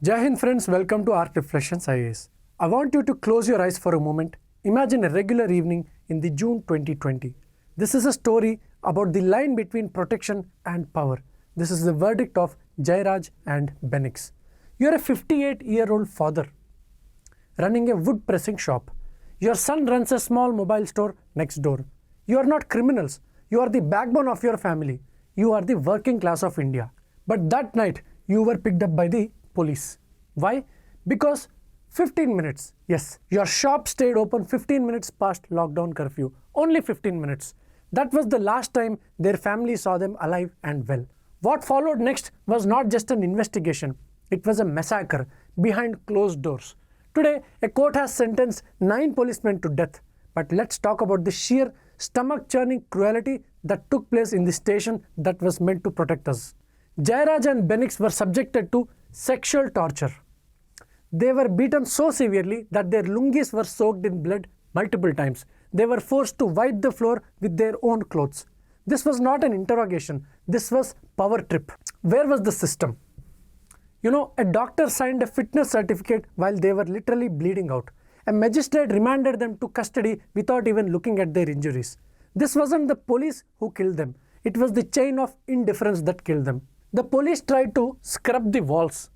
Jai Hind friends, welcome to ARK Reflections IAS. I want you to close your eyes for a moment. Imagine a regular evening in the June 2020. This is a story about the line between protection and power. This is the verdict of Jairaj and Benix. You are a 58-year-old father running a wood pressing shop. Your son runs a small mobile store next door. You are not criminals. You are the backbone of your family. You are the working class of India. But that night, you were picked up by the police. Why? Because 15 minutes. Yes, your shop stayed open 15 minutes past lockdown curfew. Only 15 minutes. That was the last time their family saw them alive and well. What followed next was not just an investigation. It was a massacre behind closed doors. Today, a court has sentenced 9 policemen to death. But let's talk about the sheer stomach-churning cruelty that took place in the station that was meant to protect us. Jairaj and Benix were subjected to sexual torture. They were beaten so severely that their lungis were soaked in blood multiple times. They were forced to wipe the floor with their own clothes. This was not an interrogation. This was power trip. Where was the system? A doctor signed a fitness certificate while they were literally bleeding out. A magistrate remanded them to custody without even looking at their injuries. This wasn't the police who killed them. It was the chain of indifference that killed them. The police tried to scrub the walls,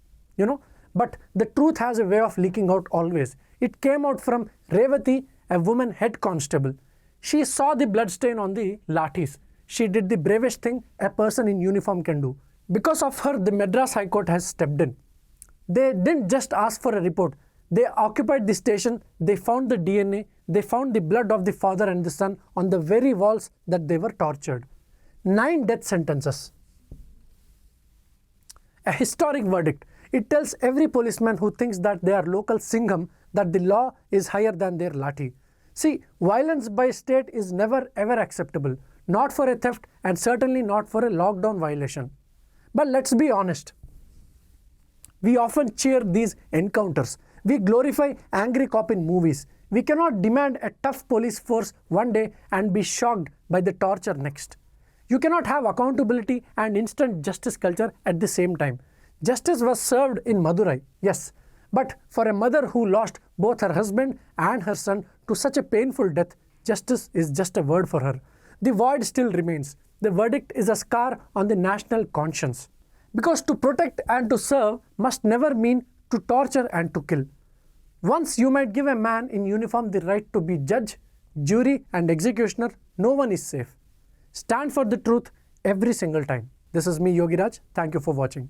but the truth has a way of leaking out always. It came out from Revati, a woman head constable. She saw the bloodstain on the lathis. She did the bravest thing a person in uniform can do. Because of her, the Madras High Court has stepped in. They didn't just ask for a report. They occupied the station, they found the DNA, they found the blood of the father and the son on the very walls that they were tortured. 9 death sentences. A historic verdict. It tells every policeman who thinks that they are local Singham that the law is higher than their lathi. See, violence by state is never ever acceptable. Not for a theft and certainly not for a lockdown violation. But let's be honest. We often cheer these encounters. We glorify angry cop in movies. We cannot demand a tough police force one day and be shocked by the torture next. You cannot have accountability and instant justice culture at the same time. Justice was served in Madurai, yes, but for a mother who lost both her husband and her son to such a painful death, justice is just a word for her. The void still remains. The verdict is a scar on the national conscience. Because to protect and to serve must never mean to torture and to kill. Once you might give a man in uniform the right to be judge, jury and executioner, no one is safe. Stand for the truth every single time. This is me, Yogi Raj. Thank you for watching.